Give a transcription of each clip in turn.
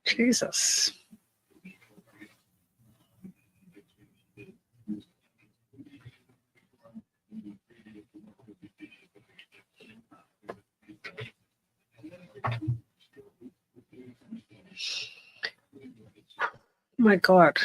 Jesus. My God.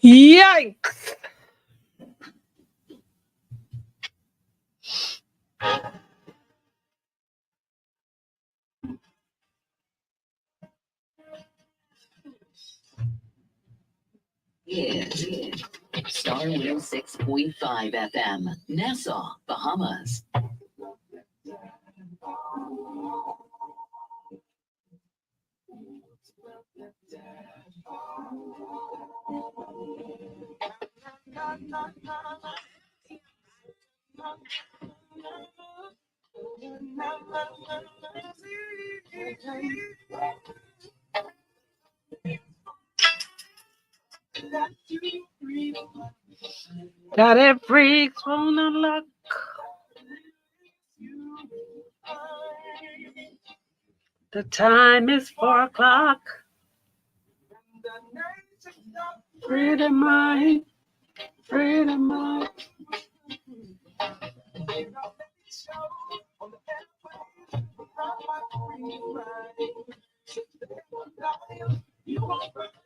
Yikes. Yeah. Star 106.5 FM, Nassau, Bahamas. Got it, freaks on the luck. The time is 4 o'clock. Freedom mind, freedom mind.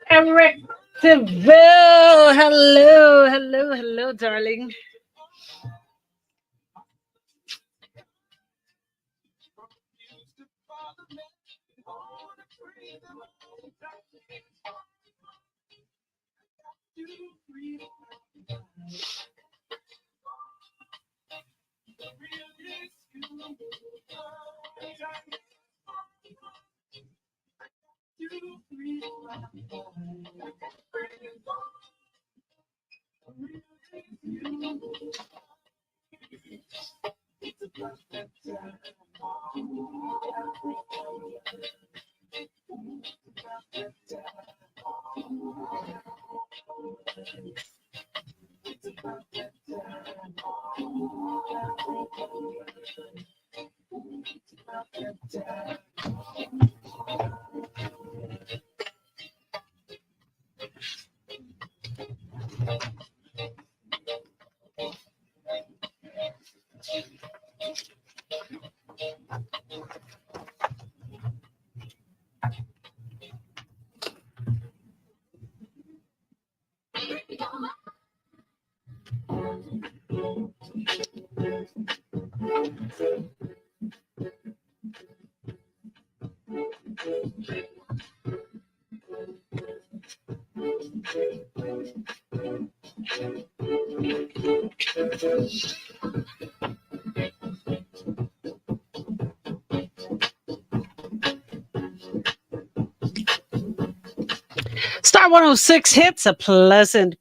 Eric DeVille, hello, darling. Star 106 hits a pleasant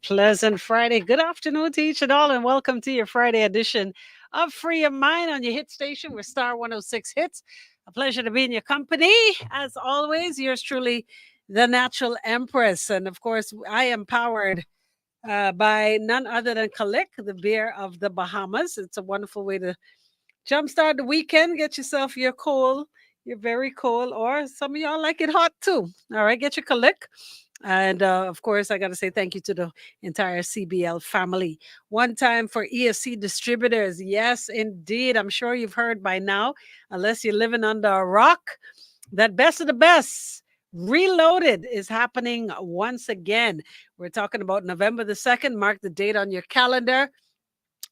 Friday. Good afternoon to each and all, and welcome to your Friday edition of Free Your Mind on your hit station with Star 106 hits. A pleasure to be in your company. As always, yours truly, the Natural Empress. And of course, I am powered by none other than Kalik, the beer of the Bahamas. It's a wonderful way to jumpstart the weekend. Get yourself your cold, your very cold, or some of y'all like it hot too. All right, get your Kalik. And of course, I got to say thank you to the entire CBL family. One time for ESC distributors. Yes, indeed. I'm sure you've heard by now, unless you're living under a rock, that best of the best. Reloaded is happening once again. We're talking about November the 2nd. Mark the date on your calendar.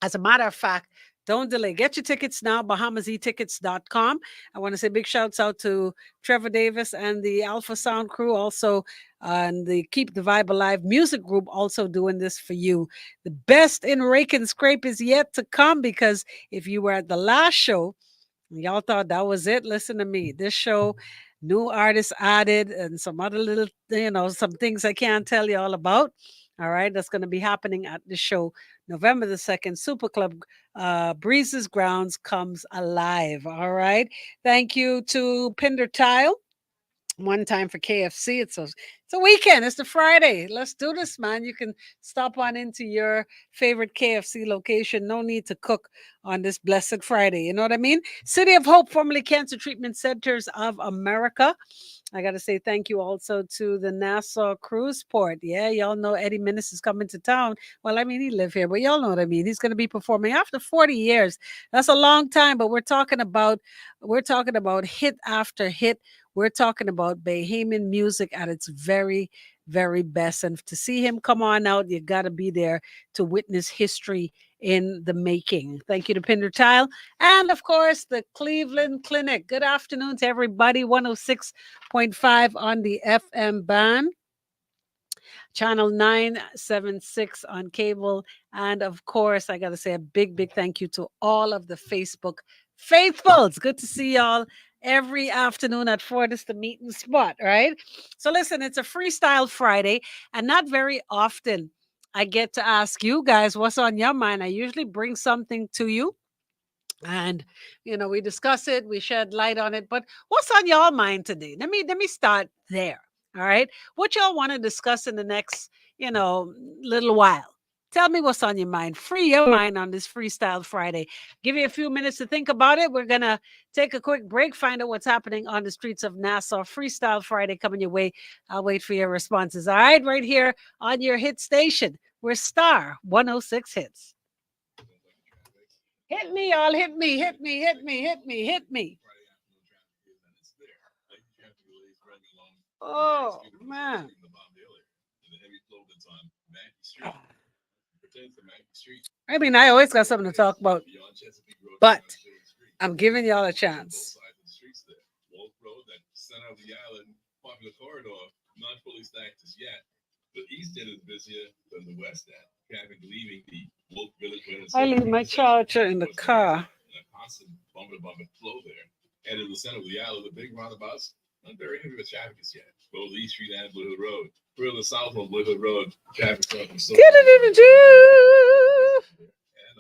As a matter of fact, don't delay. Get your tickets now, BahamasEtickets.com. I want to say big shouts out to Trevor Davis and the Alpha Sound crew, also and the Keep the Vibe Alive music group, also doing this for you. The best in Rake and Scrape is yet to come, because if you were at the last show, y'all thought that was it. Listen to me. This show, new artists added and some other little, some things I can't tell you all about. All right. That's going to be happening at the show November the 2nd. Super Club Breezes Grounds comes alive. All right. Thank you to Pinder Tile. One time for KFC. It's a weekend. It's the Friday. Let's do this, man. You can stop on into your favorite KFC location. No need to cook on this blessed Friday. You know what I mean? City of Hope, formerly Cancer Treatment Centers of America. I got to say thank you also to the Nassau Cruise Port. Yeah, y'all know Eddie Minnis is coming to town. Well, I mean, he live here, but y'all know what I mean. He's going to be performing after 40 years. That's a long time, but we're talking about hit after hit. We're talking about Bahamian music at its very, very best. And to see him come on out, you got to be there to witness history in the making. Thank you to Pinder Tile. And of course, the Cleveland Clinic. Good afternoon to everybody. 106.5 on the FM band. Channel 976 on cable. And of course, I got to say a big thank you to all of the Facebook faithfuls. Good to see y'all every afternoon at 4. This is the meeting spot, right? So listen, it's a Freestyle Friday, and not very often I get to ask you guys what's on your mind. I usually bring something to you, and we discuss it, we shed light on it. But what's on y'all mind today? Let me start there. All right, what y'all want to discuss in the next little while? Tell me what's on your mind. Free your mind on this Freestyle Friday. Give you a few minutes to think about it. We're gonna take a quick break, find out what's happening on the streets of Nassau. Freestyle Friday coming your way. I'll wait for your responses. All right, right here on your hit station. We're Star 106 Hits. Hit me, y'all. Hit me, hit me, hit me, hit me, hit me. Oh, man. I mean, I always got something to talk about, but I'm giving y'all a chance. Not fully stacked as yet. The East End is busier than the West End. Traffic leaving the Wolf Village. I leave my charger in the car. A constant bumper flow there. And in the center of the island, the big roundabouts, not very heavy with traffic as yet. Both East Street and Blue Hill Road. Further south on Blue Hill Road, traffic from so. And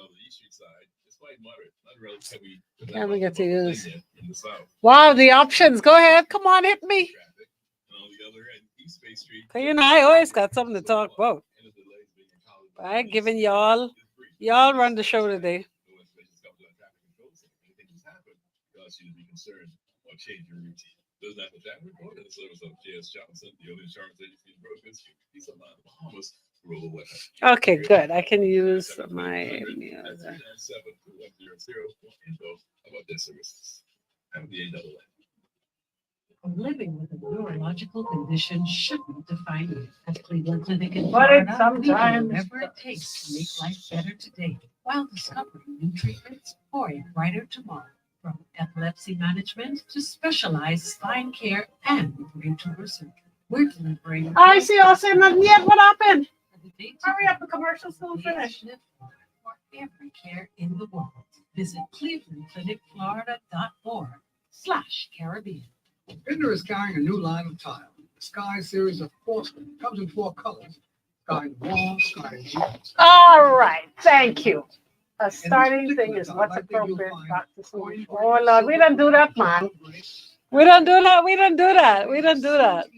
on the East Street side, it's quite moderate. Not really heavy. Can't we get to use? In the south. Wow, the options. Go ahead. Come on, hit me. I always got something to talk about. I giving y'all run the show today. Okay, good. I can use my music. Living with a neurological condition shouldn't define you. At Cleveland Clinic in But Florida, it we do sometimes whatever it takes to make life better today while discovering new treatments for a brighter tomorrow. From epilepsy management to specialized spine care and brain tumor surgery, we're delivering. I see y'all saying nothing yet. What happened? Hurry up, the commercial's still finished. For every care in the world. Visit clevelandclinicflorida.org/Caribbean. Binder is carrying a new line of tile. The Sky series of porcelain comes in 4 colors. Sky Wall, Sky Deep. All right, thank you. A starting thing is what's appropriate practice. Oh Lord, we don't do that, man. We don't do that. We don't do that. We don't do that.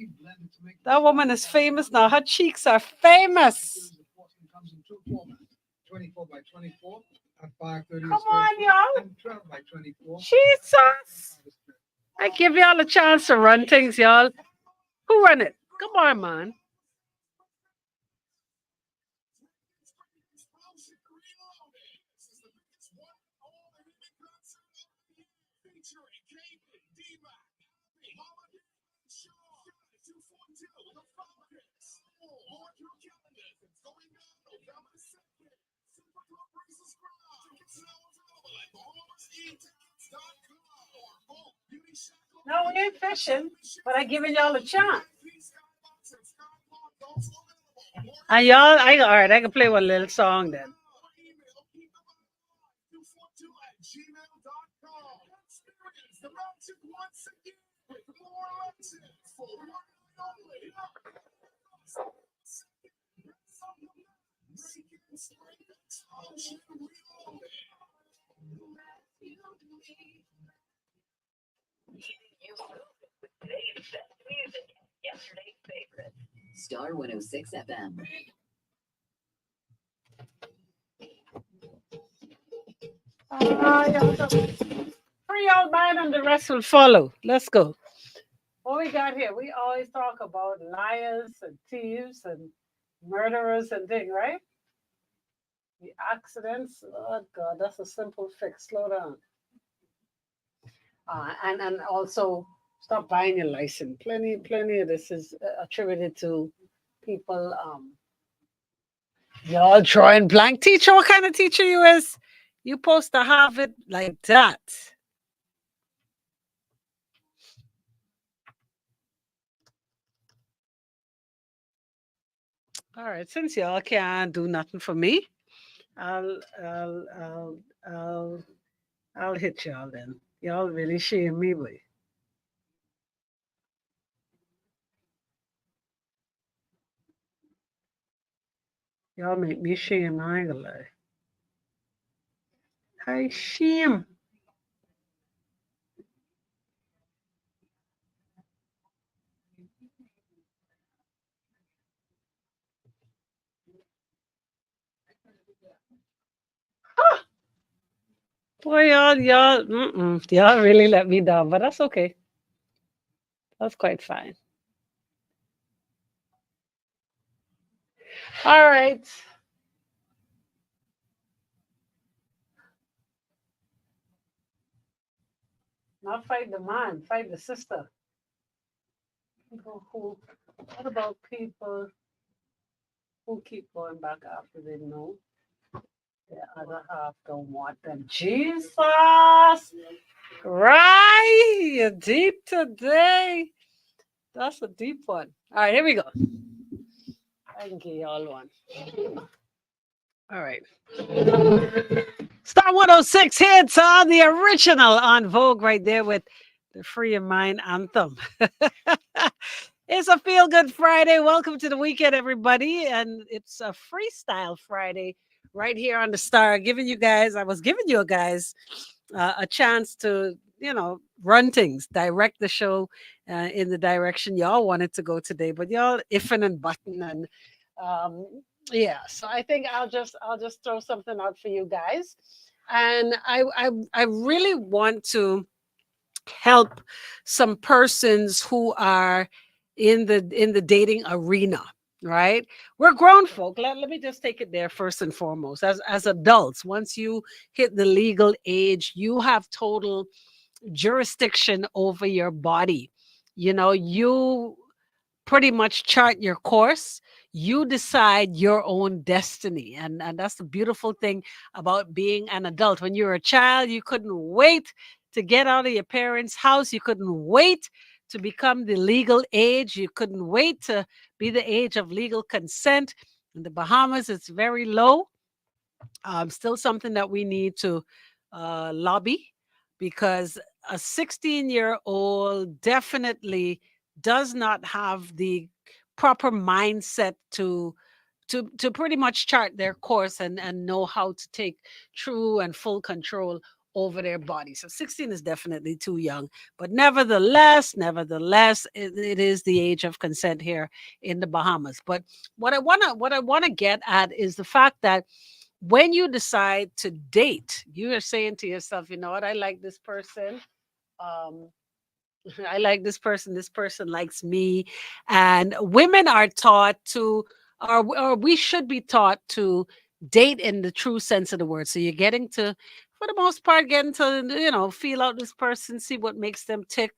That woman is famous now. Her cheeks are famous. Comes in 2 formats: 24 by 24 at 530. Come on, y'all. And 12 by 24. Jesus. I give y'all a chance to run things, y'all. Who run it? Come on, man. No, we ain't fishing, but I giving y'all a chance. And y'all, all right, I can play one little song then. Star 106 FM. Free all mine and the rest will follow. Let's go. What we got here? We always talk about liars and thieves and murderers and things, right? The accidents. Oh God, that's a simple fix. Slow down. And also stop buying your license. Plenty of this is attributed to people. Y'all drawing blank. Teacher, what kind of teacher you is? You supposed to have it like that. All right, since y'all can't do nothing for me, I'll I'll I'll I'll I'll hit y'all then. Y'all really shame me, boy. Y'all make me shame, I ain't gonna lie. I shame. Boy, y'all really let me down, but that's okay. That's quite fine. All right. Not fight the man, fight the sister. People who, what about people who keep going back after they know the other half don't want them? Jesus! Right? You're deep today. That's a deep one. All right, here we go. I can give y'all one. All right. Star 106 hits on the original on Vogue right there with the Free Your Mind anthem. It's a feel good Friday. Welcome to the weekend, everybody. And it's a freestyle Friday right here on the Star. I was giving you guys a chance to, run things, direct the show in the direction y'all wanted to go today. But y'all iffing and button and yeah. So I think I'll just throw something out for you guys. And I really want to help some persons who are in the dating arena, right? We're grown folk. Let me just take it there first and foremost. As adults, once you hit the legal age, you have total jurisdiction over your body. You pretty much chart your course. You decide your own destiny. And that's the beautiful thing about being an adult. When you were a child, you couldn't wait to get out of your parents' house. You couldn't wait to become the legal age. You couldn't wait to be the age of legal consent. In the Bahamas, it's very low. Still something that we need to lobby, because a 16-year-old definitely does not have the proper mindset to pretty much chart their course and know how to take true and full control over their body. So 16 is definitely too young, but nevertheless, it is the age of consent here in the Bahamas. But what I want to get at is the fact that when you decide to date, you are saying to yourself, you know what, I like this person. Um, I like this person. This person likes me. And women are taught to, or we should be taught to date in the true sense of the word. So you're getting to, for the most part, getting to, feel out this person, see what makes them tick.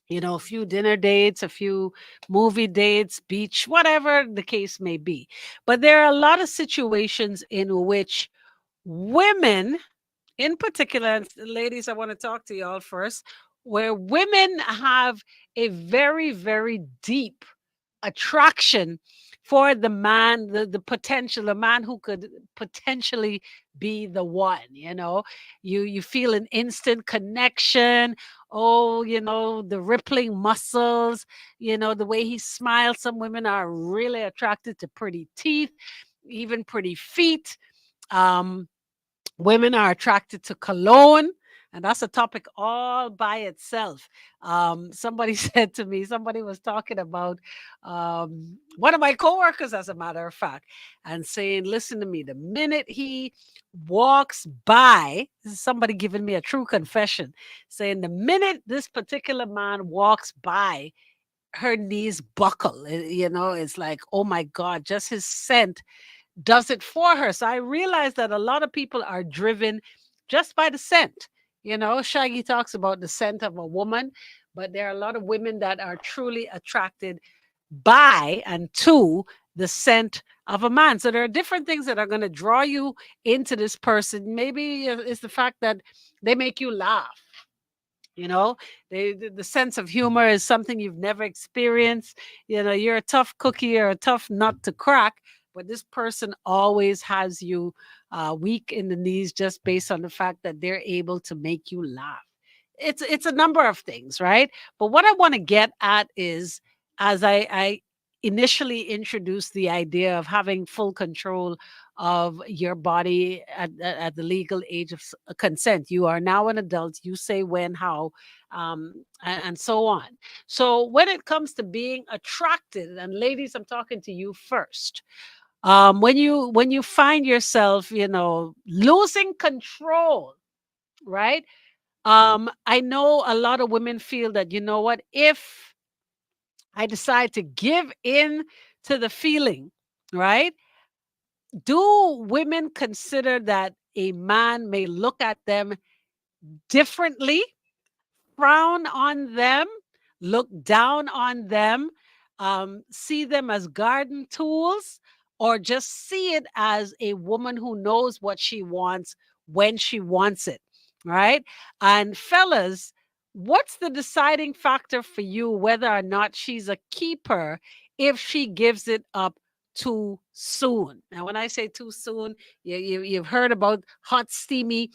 A few dinner dates, a few movie dates, beach, whatever the case may be. But there are a lot of situations in which women, in particular, and ladies, I want to talk to y'all first, where women have a very, very deep attraction for the man, the potential, the man who could potentially be the one. You feel an instant connection. Oh, the rippling muscles, the way he smiles. Some women are really attracted to pretty teeth, even pretty feet. um Women are attracted to cologne, and that's a topic all by itself. Somebody said to me, somebody was talking about one of my coworkers, as a matter of fact, and saying, listen to me, the minute he walks by, this is somebody giving me a true confession, saying the minute this particular man walks by, her knees buckle. It's like, oh my God, just his scent does it for her. So I realized that a lot of people are driven just by the scent. Shaggy talks about the scent of a woman, but there are a lot of women that are truly attracted by and to the scent of a man. So there are different things that are going to draw you into this person. Maybe it's the fact that they make you laugh. you know the sense of humor is something you've never experienced. You're a tough cookie or a tough nut to crack, but this person always has you weak in the knees, just based on the fact that they're able to make you laugh. It's a number of things, right? But what I want to get at is, as I initially introduced the idea of having full control of your body at the legal age of consent. You are now an adult. You say when, how, and so on. So when it comes to being attracted, and ladies, I'm talking to you first. When you find yourself, losing control, right? I know a lot of women feel that, you know what, if I decide to give in to the feeling, right? Do women consider that a man may look at them differently, frown on them, look down on them, see them as garden tools, or just see it as a woman who knows what she wants when she wants it, right? And fellas, what's the deciding factor for you whether or not she's a keeper if she gives it up too soon? Now, when I say too soon, you've heard about hot, steamy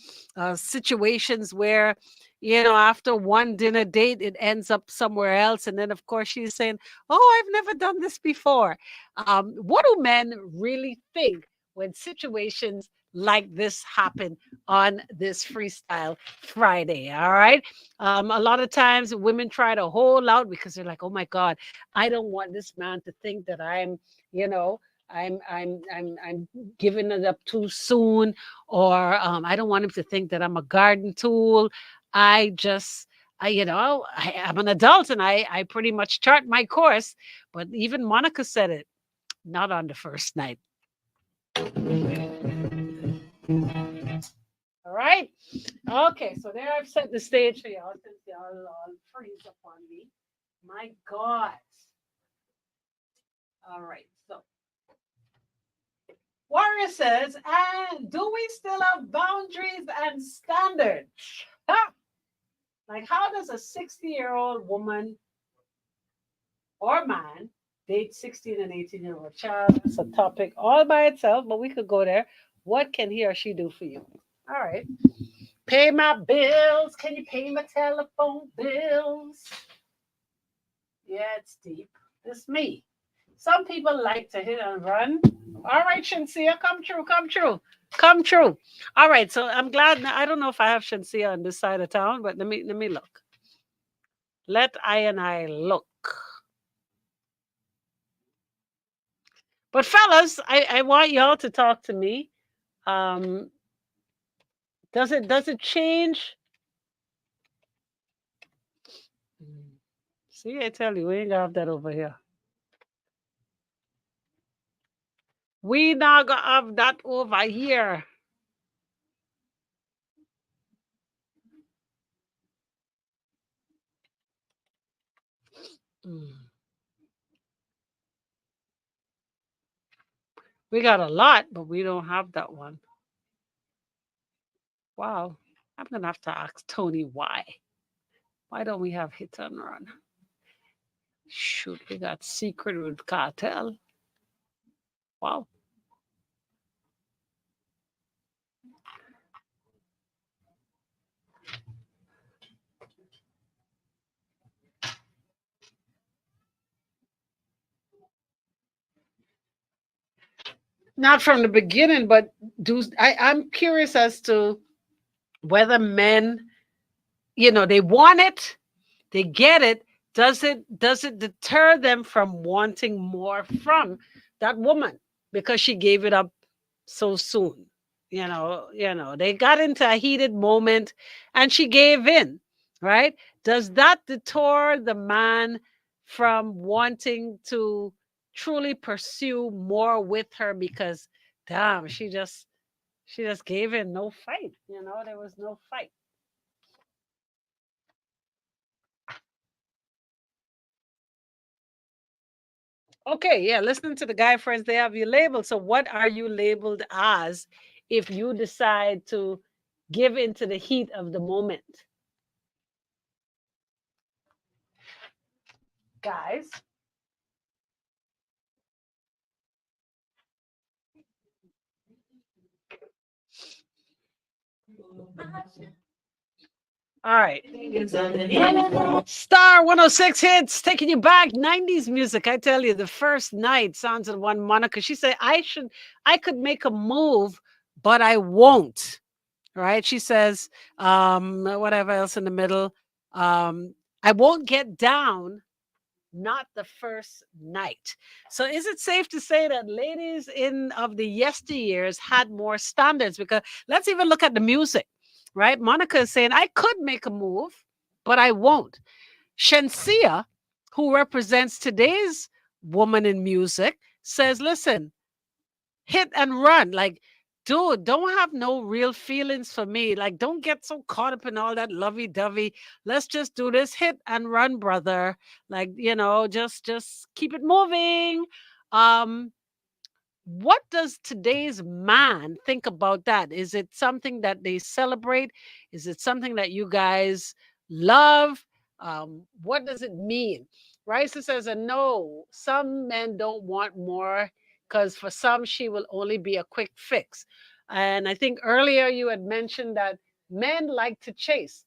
situations where after one dinner date, it ends up somewhere else. And then, of course, she's saying, oh, I've never done this before. What do men really think when situations like this happen on this Freestyle Friday? All right. A lot of times women try to hold out because they're like, oh my God, I don't want this man to think that I'm, you know, I'm giving it up too soon, or I don't want him to think that I'm a garden tool. I just I'm an adult and I pretty much chart my course. But even Monica said it, not on the first night. All right. Okay, so there I've set the stage for y'all since y'all all freeze up on me. My God. All right. So Warrior says, and do we still have boundaries and standards? Ha! Like, how does a 60-year-old woman or man date 16 and 18-year-old child? That's a topic all by itself, but we could go there. What can he or she do for you? All right. Pay my bills. Can you pay my telephone bills? Yeah, it's deep. It's me. Some people like to hit and run. All right, Shansia, come true, come true, come true. All right, so I'm glad. I don't know if I have Shansia on this side of town, but let me look. Let I and I look. But fellas, I want y'all to talk to me. Um, does it change? See, I tell you, we ain't gonna have that over here. We not gonna have that over here. Mm. We got a lot, but we don't have that one. Wow. I'm gonna have to ask Tony why. Why don't we have hit and run? Shoot, we got secret with cartel. Wow. Not from the beginning, but I'm curious as to whether men, they want it, they get it. Does it deter them from wanting more from that woman because she gave it up so soon? They got into a heated moment and she gave in, right? Does that deter the man from wanting to truly pursue more with her because damn, she just gave in, no fight, there was no fight. Okay, yeah, listening to the guy friends, they have you labeled. So what are you labeled as if you decide to give into the heat of the moment? Guys. All right. Star 106 hits, taking you back. 90s music. I tell you, the first night sounds of one Monica. She said, I could make a move, but I won't. Right? She says, whatever else in the middle. I won't get down, not the first night. So is it safe to say that ladies in of the yesteryears had more standards? Because let's even look at the music, right? Monica is saying, I could make a move, but I won't. Shensia, who represents today's woman in music, says, listen, hit and run. Like, dude, don't have no real feelings for me. Like, don't get so caught up in all that lovey-dovey. Let's just do this hit and run, brother. Like, just keep it moving. Um, what does today's man think about that? Is it something that they celebrate? Is it something that you guys love? What does it mean? Raisa says, no, some men don't want more because for some, she will only be a quick fix. And I think earlier you had mentioned that men like to chase.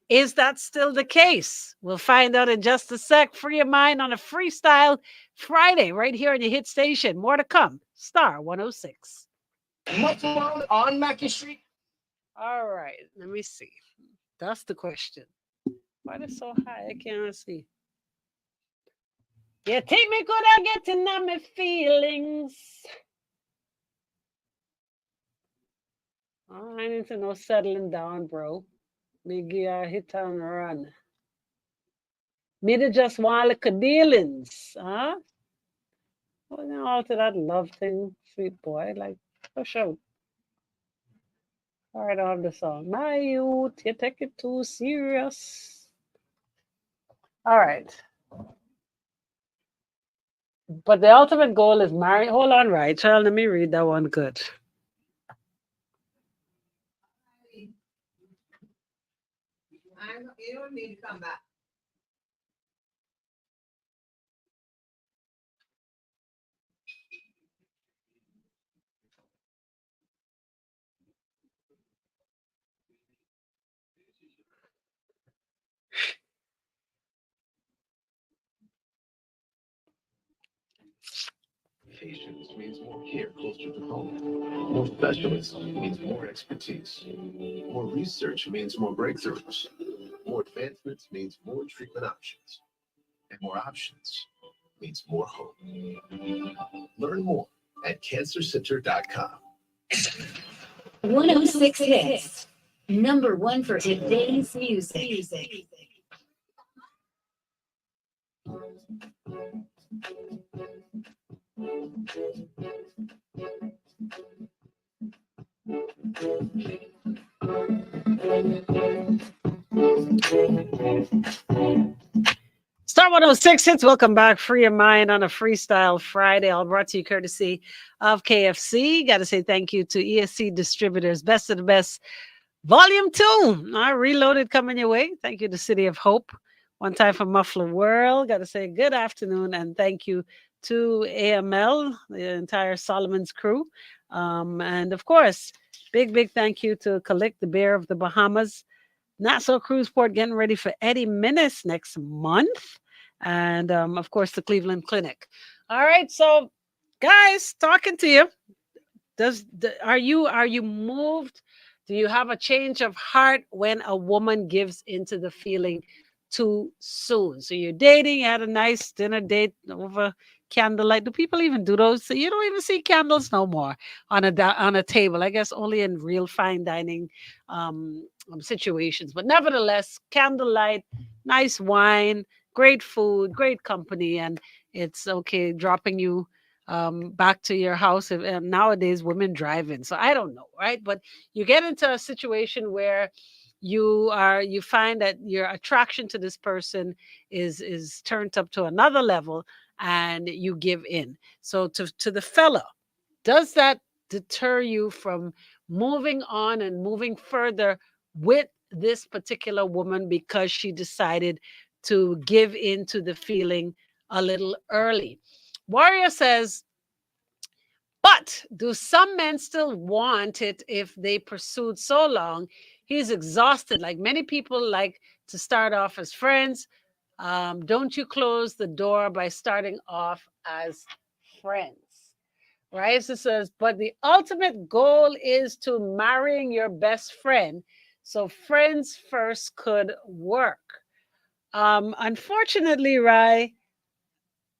Is that still the case? We'll find out in just a sec. Free your mind on a Freestyle Friday right here on your hit station. More to come. Star 106. What's wrong on Mackey Street? All right, let me see. That's the question. Why is it so high? I can't see. You take me good at getting on my feelings. I need to know settling down, bro. Me give you a hit and run. Me to just want like a dealings, huh? Well, you know, all to that love thing, sweet boy. Like, push out. All right, I have the song. My youth, you take it too serious. All right. But the ultimate goal is marry. Hold on, right, child. Let me read that one good. You don't need to come back. Patience means more care closer to home. More specialists means more expertise. More research means more breakthroughs. More advancements means more treatment options. And more options means more hope. Learn more at cancercenter.com. 106 hits. Number one for today's music. Star 106 hits. Welcome back. Free your mind on a Freestyle Friday. All brought to you courtesy of KFC. Got to say thank you to ESC Distributors. Best of the best. Volume 2. I reloaded coming your way. Thank you to City of Hope. One time for Muffler World. Got to say good afternoon and thank you to AML, the entire Solomon's crew. And of course, big thank you to Collect the Bear of the Bahamas. Nassau Cruise Port getting ready for Eddie Minnis next month. And of course, the Cleveland Clinic. All right. So, guys, talking to you. Are you moved? Do you have a change of heart when a woman gives into the feeling too soon? So you're dating, you had a nice dinner date over candlelight. Do people even do those? So you don't even see candles no more on a table. I guess only in real fine dining situations. But nevertheless, candlelight, nice wine, great food, great company, and it's okay dropping you back to your house. And nowadays, women drive in, so I don't know, right? But you get into a situation where you find that your attraction to this person is turned up to another level, and you give in. So to the fella, does that deter you from moving on and moving further with this particular woman because she decided to give in to the feeling a little early? Warrior says, but do some men still want it if they pursued so long? He's exhausted. Like many people like to start off as friends. Don't you close the door by starting off as friends? Right? So it says, but the ultimate goal is to marrying your best friend. So friends first could work. Unfortunately, right,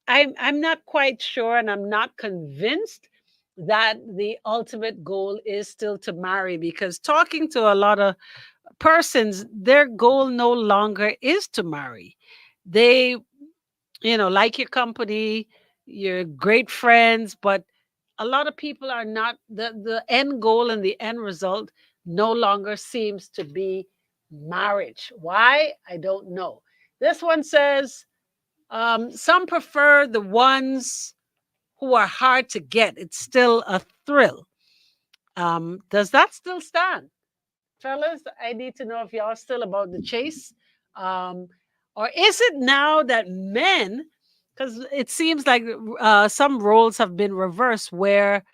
I'm not quite sure, and I'm not convinced that the ultimate goal is still to marry, because talking to a lot of persons, their goal no longer is to marry. They, like your company, you're great friends, but a lot of people are not, the end goal and the end result no longer seems to be marriage. Why? I don't know. This one says, some prefer the ones who are hard to get. It's still a thrill. Does that still stand? Fellas, I need to know if y'all still about the chase. Um, or is it now that men, because it seems like some roles have been reversed where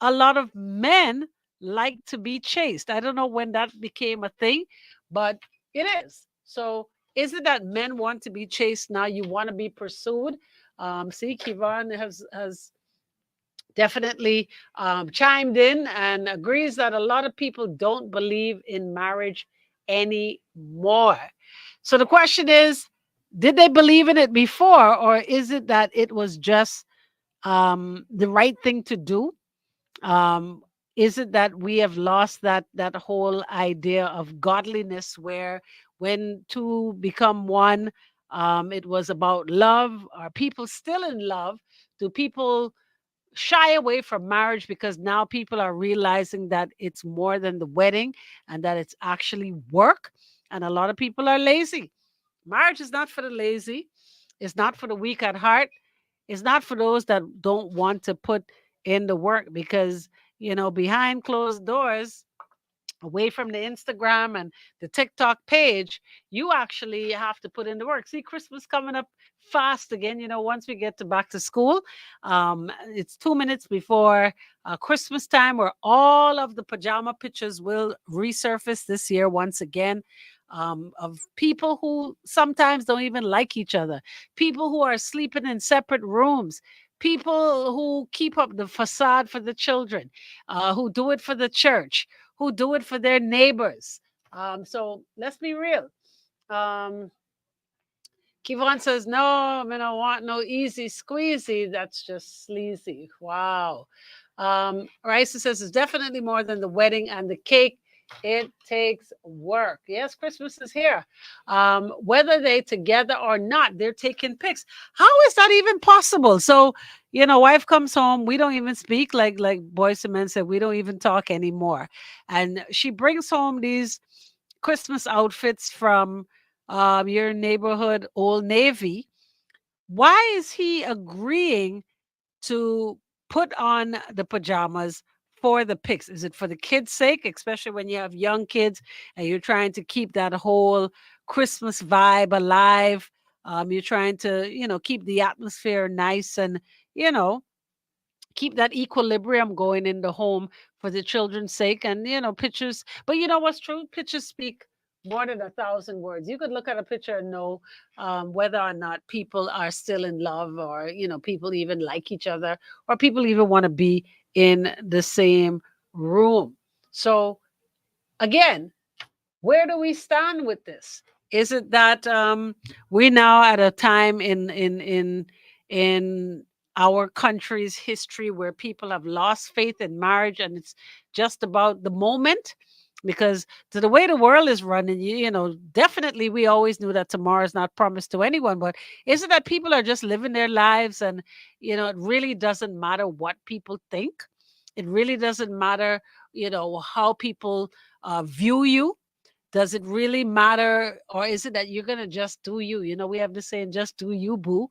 a lot of men like to be chased. I don't know when that became a thing, but it is. So is it that men want to be chased now? You want to be pursued? See, Kivon has definitely chimed in and agrees that a lot of people don't believe in marriage anymore. So the question is, Did they believe in it before, or is it that it was just the right thing to do? Um, is it that we have lost that whole idea of godliness, where when two become one, it was about love? Are people still in love? Do people shy away from marriage because now people are realizing that it's more than the wedding and that it's actually work? And a lot of people are lazy. Marriage is not for the lazy. It's not for the weak at heart. It's not for those that don't want to put in the work, because, behind closed doors, away from the Instagram and the TikTok page, you actually have to put in the work. See, Christmas coming up fast again. Once we get to back to school, it's 2 minutes before Christmas time, where all of the pajama pictures will resurface this year once again. Of people who sometimes don't even like each other, people who are sleeping in separate rooms, people who keep up the facade for the children, who do it for the church, who do it for their neighbors. So let's be real. Um, Kivon says, no, I mean, I don't want no easy squeezy. That's just sleazy. Wow. Raisa says, it's definitely more than the wedding and the cake. It takes work. Yes, Christmas is here. Whether they together or not, they're taking pics. How is that even possible? So, wife comes home. We don't even speak, like Boyce and Men said. We don't even talk anymore. And she brings home these Christmas outfits from your neighborhood Old Navy. Why is he agreeing to put on the pajamas for the pics? Is it for the kids' sake, especially when you have young kids and you're trying to keep that whole Christmas vibe alive? You're trying to, keep the atmosphere nice and, you know, keep that equilibrium going in the home for the children's sake. And pictures, but you know what's true, pictures speak more than 1,000 words. You could look at a picture and know whether or not people are still in love, or people even like each other, or people even want to be in the same room. So again, where do we stand with this? Is it that we're now at a time in our country's history where people have lost faith in marriage, and it's just about the moment? Because to the way the world is running, definitely we always knew that tomorrow is not promised to anyone. But is it that people are just living their lives, and it really doesn't matter what people think? It really doesn't matter, how people view you. Does it really matter? Or is it that you're going to just do you? We have this saying, just do you, boo.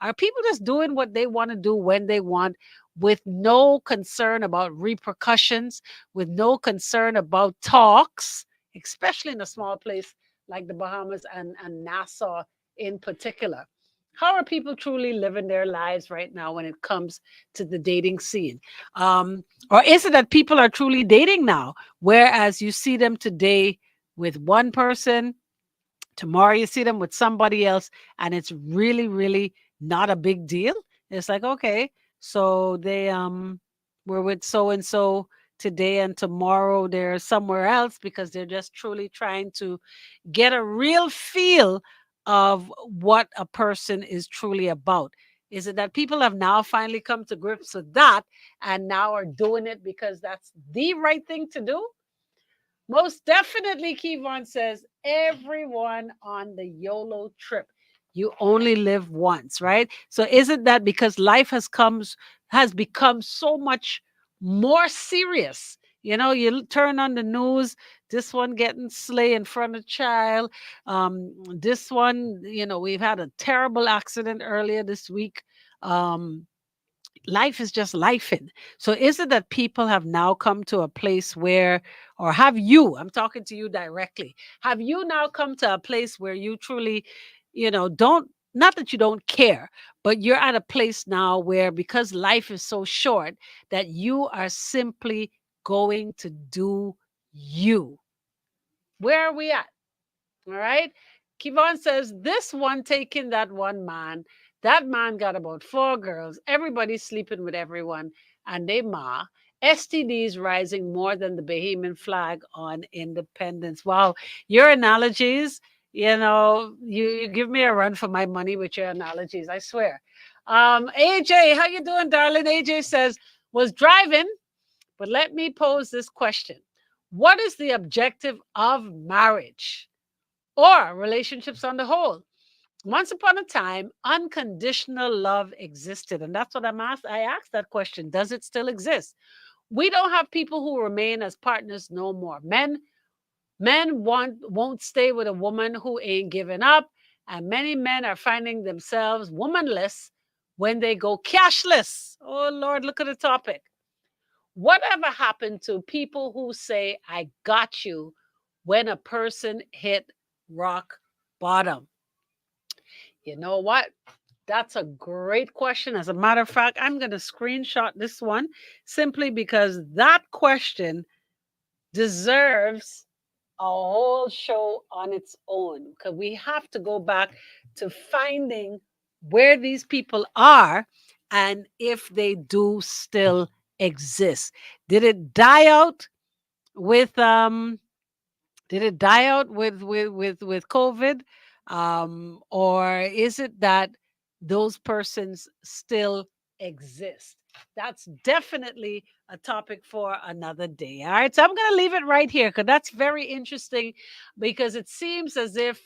Are people just doing what they want to do when they want, with no concern about repercussions, with no concern about talks, especially in a small place like the Bahamas and Nassau in particular? How are people truly living their lives right now when it comes to the dating scene? Or is it that people are truly dating now, whereas you see them today with one person, tomorrow you see them with somebody else, and it's really, really not a big deal? It's like, okay, so they were with so and so today, and tomorrow they're somewhere else, because they're just truly trying to get a real feel of what a person is truly about. Is it that people have now finally come to grips with that, and now are doing it because that's the right thing to do? Most definitely, Kevon says, everyone on the YOLO trip. You only live once, right? So is it that because life has become so much more serious? You turn on the news, this one getting slay in front of child. This one, we've had a terrible accident earlier this week. Life is just lifing. So is it that people have now come to a place where, or have you, I'm talking to you directly, have you now come to a place where you truly, don't, not that you don't care, but you're at a place now where, because life is so short, that you are simply going to do you? Where are we at? All right. Kivon says, this one taking that one man. That man got about 4 girls. Everybody's sleeping with everyone. And they ma. STDs rising more than the Bahamian flag on independence. Wow. Your analogies, You give me a run for my money with your analogies, I swear. AJ, how you doing, darling? AJ says, was driving, but let me pose this question. What is the objective of marriage or relationships on the whole? Once upon a time, unconditional love existed. And that's what I asked that question. Does it still exist? We don't have people who remain as partners no more. Men won't stay with a woman who ain't giving up, and many men are finding themselves womanless when they go cashless. Oh Lord, look at the topic. Whatever happened to people who say I got you when a person hit rock bottom? You know what? That's a great question. As a matter of fact, I'm going to screenshot this one simply because that question deserves a whole show on its own, because we have to go back to finding where these people are and if they do still exist. Did it die out with COVID, or is it that those persons still exist? That's definitely a topic for another day. All right, so I'm going to leave it right here because that's very interesting, because it seems as if,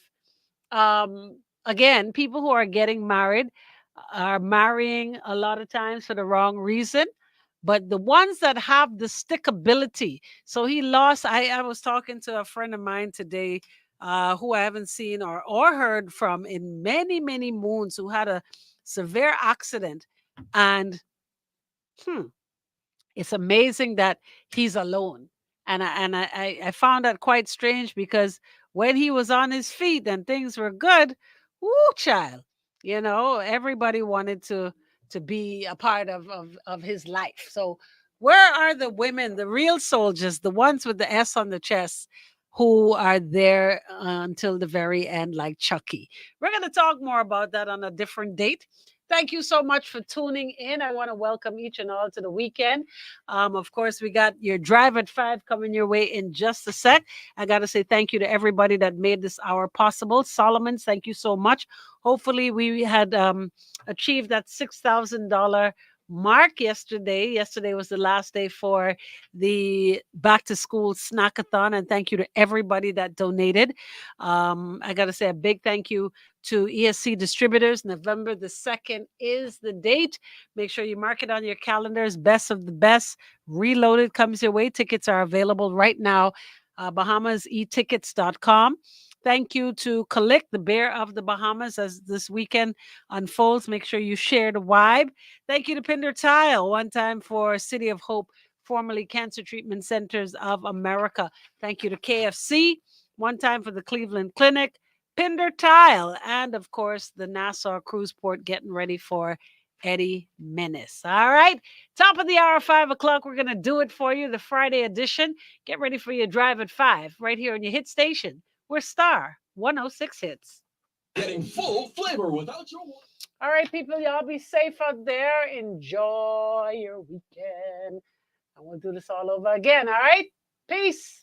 again, people who are getting married are marrying a lot of times for the wrong reason. But the ones that have the stickability, so he lost. I was talking to a friend of mine today, who I haven't seen or heard from in many, many moons, who had a severe accident. And hmm, it's amazing that he's alone. And I found that quite strange, because when he was on his feet and things were good, woo, child, everybody wanted to be a part of his life. So where are the women, the real soldiers, the ones with the S on the chest, who are there until the very end, like Chucky? We're going to talk more about that on a different date. Thank you so much for tuning in. I want to welcome each and all to the weekend. Of course, we got your Drive at 5 coming your way in just a sec. I got to say thank you to everybody that made this hour possible. Solomon, thank you so much. Hopefully, we had achieved that $6,000 mark yesterday. Yesterday was the last day for the back to school snackathon, and thank you to everybody that donated. I got to say a big thank you to ESC Distributors. November the 2nd is the date. Make sure you mark it on your calendars. Best of the best. Reloaded comes your way. Tickets are available right now. BahamasEtickets.com. Thank you to Kalik, the Bear of the Bahamas, as this weekend unfolds. Make sure you share the vibe. Thank you to Pinder Tile, one time for City of Hope, formerly Cancer Treatment Centers of America. Thank you to KFC, one time for the Cleveland Clinic, Pinder Tile, and of course the Nassau Cruise Port, getting ready for Eddie Menace. All right, top of the hour, 5 o'clock. We're going to do it for you, the Friday edition. Get ready for your Drive at 5 right here on your hit station. We're Star 106 Hits. Getting full flavor without your. All right, people, y'all be safe out there. Enjoy your weekend. And we'll do this all over again. All right, peace.